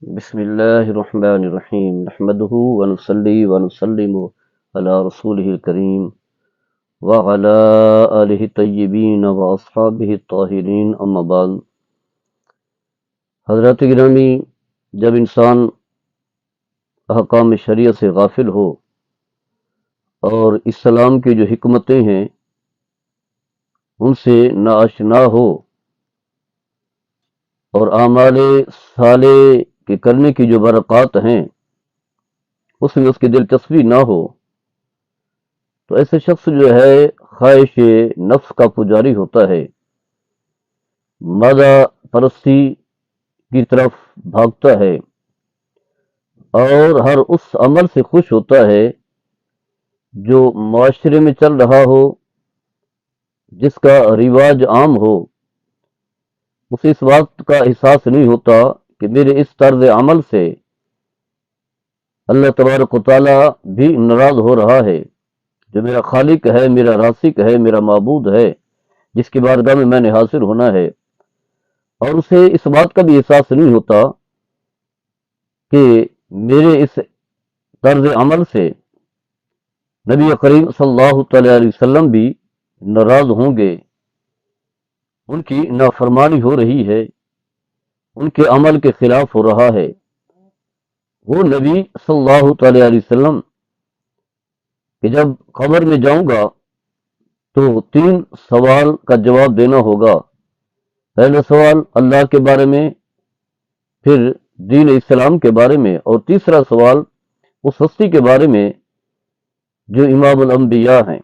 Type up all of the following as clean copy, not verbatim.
بسم الله الرحمن الرحيم نحمده ونصلي ونسلم على رسوله الكريم وعلى آله الطيبين وأصحابه الطاهرين أما بعد. حضرات گرامی، جب انسان احکام شریعت سے غافل ہو اور اسلام کی جو حکمتیں ہیں ان سے ناآشنا ہو اور اعمال صالح کے کرنے کی جو برکات ہیں اس میں اس کی دلچسپی نہ ہو تو ایسے شخص جو ہے خواہش نفس کا پجاری ہوتا ہے، مادہ پرستی کی طرف بھاگتا ہے اور ہر اس عمل سے خوش ہوتا ہے جو معاشرے میں چل رہا ہو، جس کا رواج عام ہو. اسے اس بات کا احساس نہیں ہوتا کہ میرے اس طرز عمل سے اللہ تبارک و تعالی بھی ناراض ہو رہا ہے، جو میرا خالق ہے، میرا رازق ہے، میرا معبود ہے، جس کی بارگاہ میں نے حاضر ہونا ہے. اور اسے اس بات کا بھی احساس نہیں ہوتا کہ میرے اس طرز عمل سے نبی کریم صلی اللہ تعالی علیہ وسلم بھی ناراض ہوں گے، ان کی نافرمانی ہو رہی ہے، ان کے عمل کے خلاف ہو رہا ہے. وہ نبی صلی اللہ تعالی علیہ وسلم کہ جب قبر میں جاؤں گا تو 3 سوال کا جواب دینا ہوگا. پہلا سوال اللہ کے بارے میں، پھر دین اسلام کے بارے میں، اور تیسرا سوال اس ہستی کے بارے میں جو امام الانبیاء ہیں.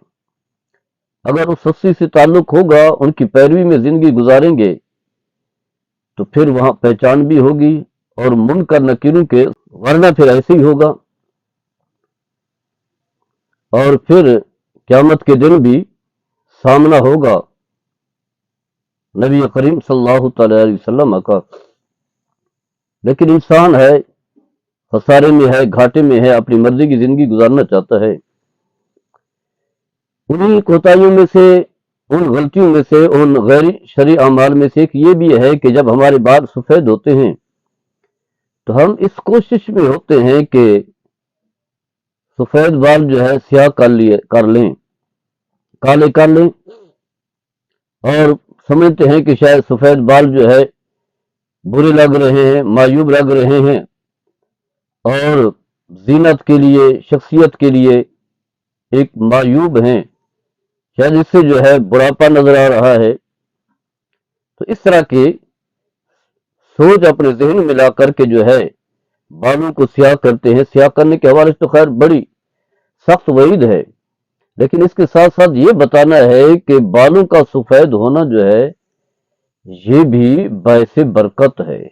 اگر اس ہستی سے تعلق ہوگا، ان کی پیروی میں زندگی گزاریں گے تو پھر وہاں پہچان بھی ہوگی اور منکر نکیروں کے، ورنہ پھر ایسے ہی ہوگا. اور پھر قیامت کے دن بھی سامنا ہوگا نبی کریم صلی اللہ تعالی علیہ وسلم کا. لیکن انسان ہے، خسارے میں ہے، گھاٹے میں ہے، اپنی مرضی کی زندگی گزارنا چاہتا ہے. انہیں کوتاہیوں میں سے، ان غلطیوں میں سے، ان غیر شرعی اعمال میں سے ایک یہ بھی ہے کہ جب ہمارے بال سفید ہوتے ہیں تو ہم اس کوشش میں ہوتے ہیں کہ سفید بال جو ہے سیاہ کالے کر لیں اور سمجھتے ہیں کہ شاید سفید بال جو ہے برے لگ رہے ہیں، معیوب لگ رہے ہیں اور زینت کے لیے، شخصیت کے لیے ایک معیوب ہیں، شاید اس سے جو ہے بڑھاپا نظر آ رہا ہے. تو اس طرح کی سوچ اپنے ذہن میں لا کر کے جو ہے بالوں کو سیاہ کرتے ہیں. سیاہ کرنے کے حوالے سے تو خیر بڑی سخت وعید ہے، لیکن اس کے ساتھ ساتھ یہ بتانا ہے کہ بالوں کا سفید ہونا جو ہے یہ بھی باعث برکت ہے،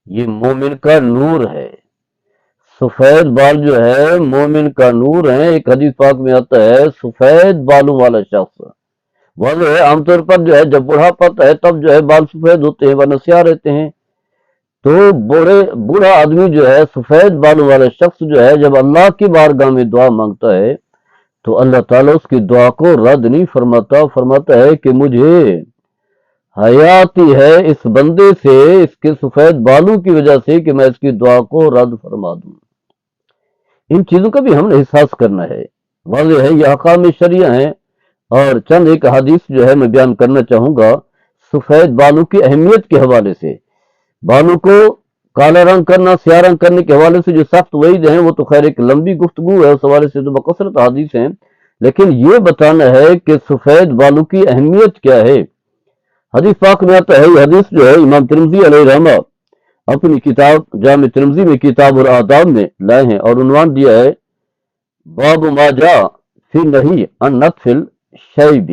یہ مومن کا نور ہے. سفید بال جو ہے مومن کا نور ہے. ایک حدیث پاک میں آتا ہے سفید بالوں والا شخص وہ جو ہے عام طور پر جو ہے جب بوڑھا ہے تب جو ہے بال سفید ہوتے ہیں ورنہ سیاہ رہتے ہیں. تو بوڑھا آدمی جو ہے سفید بالوں والا شخص جو ہے جب اللہ کی بارگاہ میں دعا مانگتا ہے تو اللہ تعالیٰ اس کی دعا کو رد نہیں فرماتا ہے کہ مجھے حیاتی ہے اس بندے سے، اس کے سفید بالوں کی وجہ سے، کہ میں اس کی دعا کو رد فرما دوں. ان چیزوں کا بھی ہم نے احساس کرنا ہے. واضح ہے یہ احکام شرعیہ ہیں. اور چند ایک حدیث جو ہے میں بیان کرنا چاہوں گا سفید بالوں کی اہمیت کے حوالے سے. بالوں کو کالا رنگ کرنا، سیاہ رنگ کرنے کے حوالے سے جو سخت وعید ہیں وہ تو خیر ایک لمبی گفتگو ہے، اس حوالے سے تو بکثرت حدیث ہیں، لیکن یہ بتانا ہے کہ سفید بالوں کی اہمیت کیا ہے. حدیث پاک میں آتا ہے، یہ حدیث جو ہے امام ترمذی علیہ رحمہ اپنی کتاب جامع ترمذی میں کتاب الآداب میں لائے ہیں اور عنوان دیا ہے باب ما جاء فی النہی عن نتف الشیب.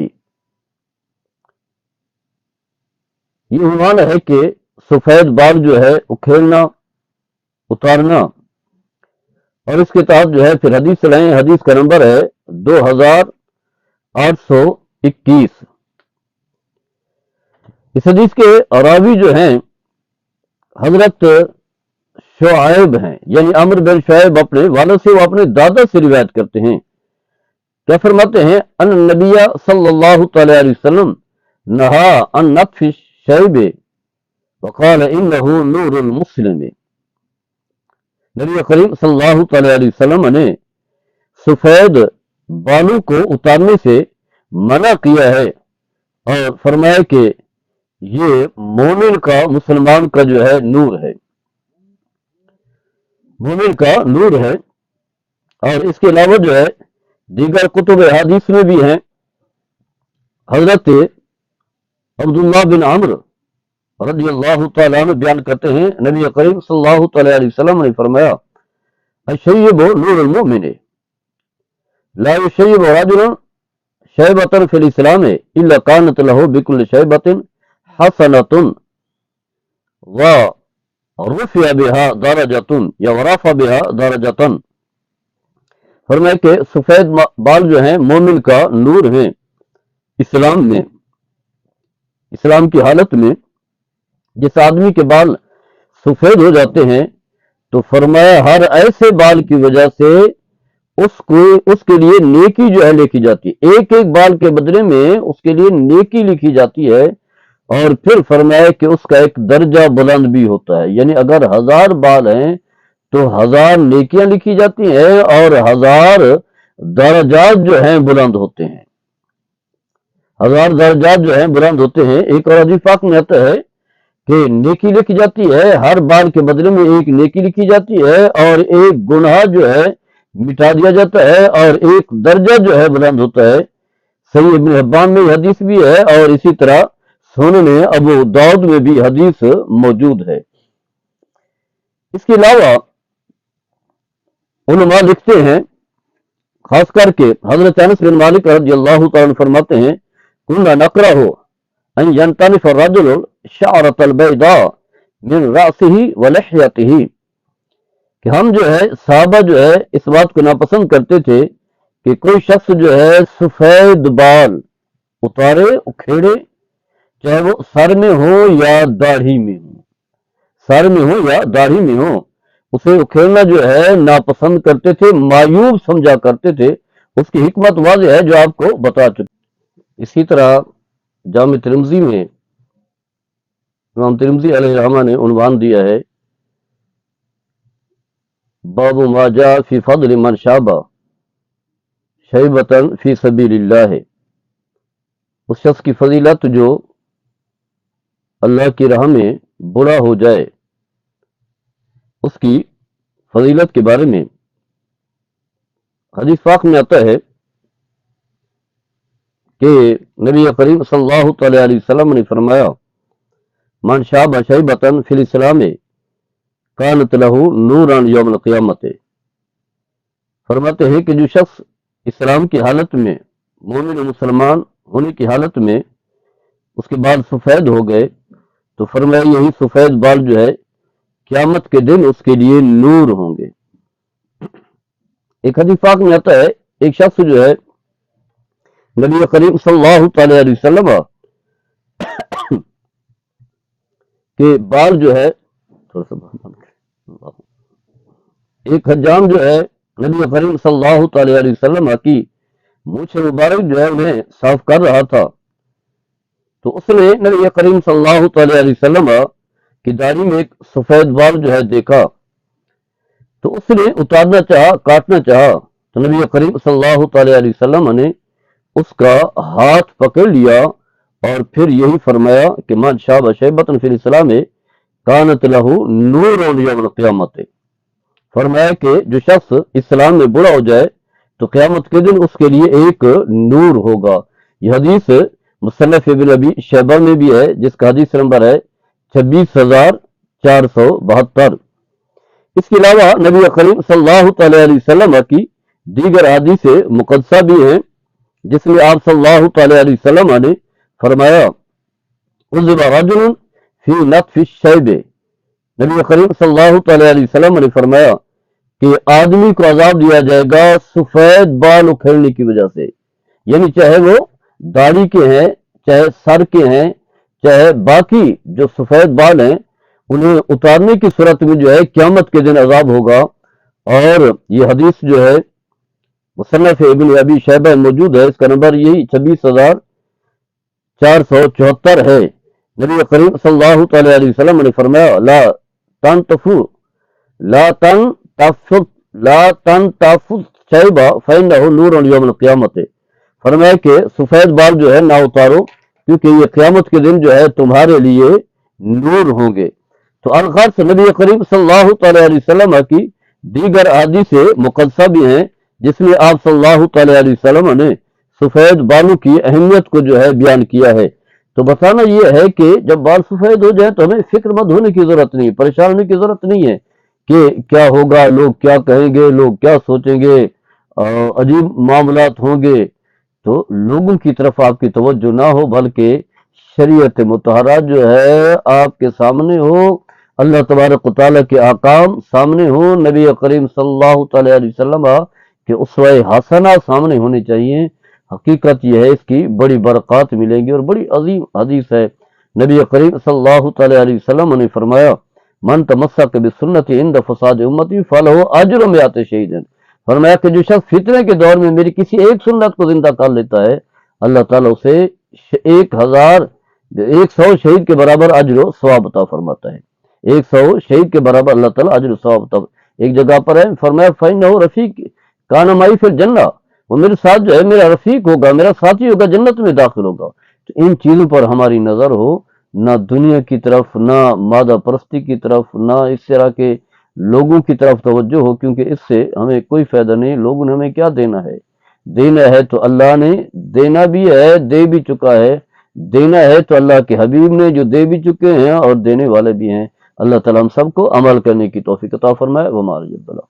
یہ عنوان ہے کہ سفید بال جو ہے اکھیڑنا، اتارنا، اور اس کے تحت جو ہے پھر حدیث لائیں. حدیث کا نمبر ہے 2821. اس حدیث کے راوی جو ہیں حضرت شعیب ہیں، یعنی عمرو بن شعیب اپنے والد سے، وہ اپنے دادا سے روایت کرتے ہیں. کیا فرماتے ہیں؟ ان النبی صلی اللہ تعالی علیہ وسلم نہا عن نتف الشیب وقال انه نور المسلم. نبی کریم صلی اللہ تعالی علیہ وسلم نے سفید بالوں کو اتارنے سے منع کیا ہے اور فرمایا کہ یہ مومن کا، مسلمان کا جو ہے نور ہے، مومن کا نور ہے۔ اور اس کے علاوہ جو ہے دیگر کتب حدیث میں بھی ہیں۔ حضرت عبداللہ بن عمرو رضی اللہ تعالیٰ عنہ بیان کرتے ہیں، نبی کریم صلی اللہ تعالی علیہ وسلم نے فرمایا الشیب نور المؤمن لا یشیب رجل شیبۃ فی الاسلام الا کانت له بکل شیبۃ حسنۃ ورفع بها درجۃ یا ورفع بها درجۃ۔ فرمایا کہ سفید بال جو ہیں مومن کا نور ہیں اسلام میں، اسلام کی حالت میں جس آدمی کے بال سفید ہو جاتے ہیں تو فرمایا ہر ایسے بال کی وجہ سے اس کے لیے نیکی جو ہے لکھی جاتی ہے، ایک ایک بال کے بدلے میں اس کے لیے نیکی لکھی جاتی ہے۔ اور پھر فرمایا کہ اس کا ایک درجہ بلند بھی ہوتا ہے، یعنی اگر 1000 بال ہیں تو 1000 نیکیاں لکھی جاتی ہیں اور 1000 درجات جو ہیں بلند ہوتے ہیں، 1000 درجات جو ہیں بلند ہوتے ہیں۔ ایک اور حدیث پاک میں آتا ہے کہ نیکی لکھی جاتی ہے، ہر بال کے بدلے میں ایک نیکی لکھی جاتی ہے اور ایک گناہ جو ہے مٹا دیا جاتا ہے اور ایک درجہ جو ہے بلند ہوتا ہے۔ صحیح ابن حبان میں یہ حدیث بھی ہے اور اسی طرح سنن ابو داؤد میں بھی حدیث موجود ہے۔ اس کے علاوہ علماء لکھتے ہیں، خاص کر کے حضرت انس بن مالک رضی اللہ تعالیٰ عنہ فرماتے ہیں کنا نقرہ ان ینتنف الرجل شعرۃ البیضاء من رأسہ ولحیتہ، کہ ہم جو ہے صحابہ جو ہے اس بات کو ناپسند کرتے تھے کہ کوئی شخص جو ہے سفید بال اتارے، اکھیڑے، چاہے وہ سر میں ہو یا داڑھی میں ہو، سر میں ہو یا داڑھی میں ہو، اسے اکھیڑنا جو ہے ناپسند کرتے تھے، معیوب سمجھا کرتے تھے۔ اس کی حکمت واضح ہے جو آپ کو بتا چکے۔ اسی طرح جامع ترمذی میں امام ترمذی علیہ الرحمہ نے عنوان دیا ہے باب ما جاء فی فضل من شاب شیبۃ فی سبیل اللہ، اس شخص کی فضیلت جو اللہ کی راہ میں بوڑھا ہو جائے، اس کی فضیلت کے بارے میں حدیث پاک میں آتا ہے کہ نبی کریم صلی اللہ تعالی علیہ وسلم نے فرمایا من شاب شیبۃ فی الاسلام کانت لہ نورا یوم القیامت۔ فرماتے ہیں کہ جو شخص اسلام کی حالت میں، مومن و مسلمان ہونے کی حالت میں اس کے بال سفید ہو گئے تو فرمایا یہی سفید بال جو ہے قیامت کے دن اس کے لیے نور ہوں گے۔ ایک حدیث پاک میں آتا ہے ایک شخص جو ہے نبی کریم صلی اللہ تعالی علیہ وسلم کے بال جو ہے ایک حجام جو ہے نبی کریم صلی اللہ تعالی علیہ وسلم کی مونچھ مبارک جو ہے انہیں صاف کر رہا تھا تو اس نے نبی کریم صلی اللہ تعالی علیہ وسلم کی داڑھی میں ایک سفید بال جو ہے دیکھا تو اس نے اتارنا چاہا، کاٹنا چاہا تو نبی کریم صلی اللہ تعالی علیہ وسلم نے اس کا ہاتھ پکڑ لیا اور پھر یہی فرمایا کہ من شاب شیبۃ فی الاسلام کانت لہ نور یوم القیامت۔ فرمایا کہ جو شخص اسلام میں بوڑھا ہو جائے تو قیامت کے دن اس کے لیے ایک نور ہوگا۔ یہ حدیث مصنف ابن ابی شیبہ میں بھی ہے جس کا حدیث نمبر ہے 26,472۔ اس کے علاوہ نبی کریم صلی اللہ تعالی علیہ وسلم کی دیگر حدیث مقدسہ بھی ہیں جس میں آپ صلی اللہ تعالی علیہ وسلم نے فرمایا عذب رجل فی نتف الشیب، نبی کریم صلی اللہ تعالی علیہ وسلم نے فرمایا کہ آدمی کو عذاب دیا جائے گا سفید بال اکھیڑنے کی وجہ سے، یعنی چاہے وہ داڑھی کے ہیں، چاہے سر کے ہیں، چاہے باقی جو سفید بال ہیں انہیں اتارنے کی صورت میں جو ہے قیامت کے دن عذاب ہوگا۔ اور یہ حدیث جو ہے مصنف ابن ابی شیبہ موجود ہے، اس کا نمبر یہی 26,474 ہے۔ نبی کریم صلی اللہ تعالی علیہ وسلم نے فرمایا لا تنتفض شیبہ فإنہ نور یوم القیامت، فرمایا کہ سفید بال جو ہے نہ اتارو، کیونکہ یہ قیامت کے دن جو ہے تمہارے لیے نور ہوں گے۔ تو الغرض نبی کریم صلی اللہ تعالیٰ علیہ وسلم کی دیگر احادیث مقدسہ بھی ہیں جس میں آپ صلی اللہ تعالیٰ علیہ وسلم نے سفید بالوں کی اہمیت کو جو ہے بیان کیا ہے۔ تو بتانا یہ ہے کہ جب بال سفید ہو جائیں تو ہمیں فکر مند ہونے کی ضرورت نہیں، پریشان ہونے کی ضرورت نہیں ہے کہ کیا ہوگا، لوگ کیا کہیں گے، لوگ کیا سوچیں گے، عجیب معاملات ہوں گے۔ تو لوگوں کی طرف آپ کی توجہ نہ ہو، بلکہ شریعت مطہرہ جو ہے آپ کے سامنے ہو، اللہ تبارک و تعالیٰ کے احکام سامنے ہو، نبی کریم صلی اللہ تعالیٰ علیہ وسلم کے اسوہ حسنہ سامنے ہونے چاہیے۔ حقیقت یہ ہے اس کی بڑی برکات ملیں گی، اور بڑی عظیم حدیث ہے۔ نبی کریم صلی اللہ تعالیٰ علیہ وسلم نے فرمایا من تمسک بسنتی عند فساد امتی فلہ اجر مئات شہید، فرمایا کہ جو شخص فتنے کے دور میں میری کسی ایک سنت کو زندہ کر لیتا ہے، اللہ تعالیٰ اسے 100 شہید کے برابر اجر و ثواب عطا فرماتا ہے۔ 100 شہید کے برابر اللہ تعالیٰ اجر و ثواب عطا۔ ایک جگہ پر ہے فرمایا فإنہ رفیق کان معی فی الجنہ، وہ میرے ساتھ جو ہے میرا رفیق ہوگا، میرا ساتھی ہوگا، جنت میں داخل ہوگا۔ تو ان چیزوں پر ہماری نظر ہو، نہ دنیا کی طرف، نہ مادہ پرستی کی طرف، نہ اس طرح کے لوگوں کی طرف توجہ ہو، کیونکہ اس سے ہمیں کوئی فائدہ نہیں۔ لوگوں نے ہمیں کیا دینا ہے؟ دینا ہے تو اللہ نے دینا بھی ہے، دے بھی چکا ہے۔ دینا ہے تو اللہ کے حبیب نے جو دے بھی چکے ہیں، اور دینے والے بھی ہیں۔ اللہ تعالیٰ ہم سب کو عمل کرنے کی توفیق عطا فرمائے۔ وما علیہ السلام۔